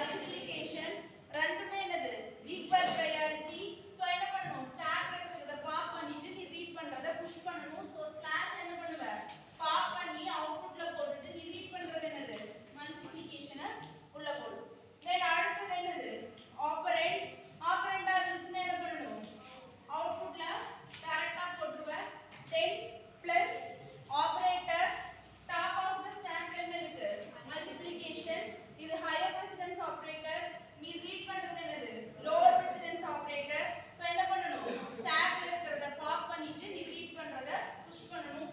Multiplication ரெண்டுமே என்னது equal priority. So என்ன பண்ணனும் ஸ்டாக்ல இருக்கிறத பாப் பண்ணிட்டு நீ ரீட் பண்றத புஷ் பண்ணனும். சோ ஸ்லாஷ் என்ன பண்ணுவ பாப் பண்ணி அவுட்புட்ல போட்டுட்டு நீ ரீட் பண்றது என்னது மல்டிப்ளிகேஷனை உள்ள போடு. தென் அடுத்தது என்னது ஆபரண்ட். ஆபரண்டா இருந்துச்சுன்னா என்ன பண்ணனும் அவுட்புட்ல டைரக்டா போட்டுருவ. 10 plus operator top of the ஸ்டாக்ல என்ன இருக்கு மல்டிப்ளிகேஷன். இது ஹையர் பிரசிடென்ஸ் ஆபரேட்டர். நீ ரீட் பண்றது என்னது லோவர் பிரசிடென்ஸ் ஆபரேட்டர். சோ என்ன பண்ணனும் ஸ்டாக்ல இருக்கிறத பாப் பண்ணிட்டு நீ ரீட் பண்றத புஷ் பண்ணனும்.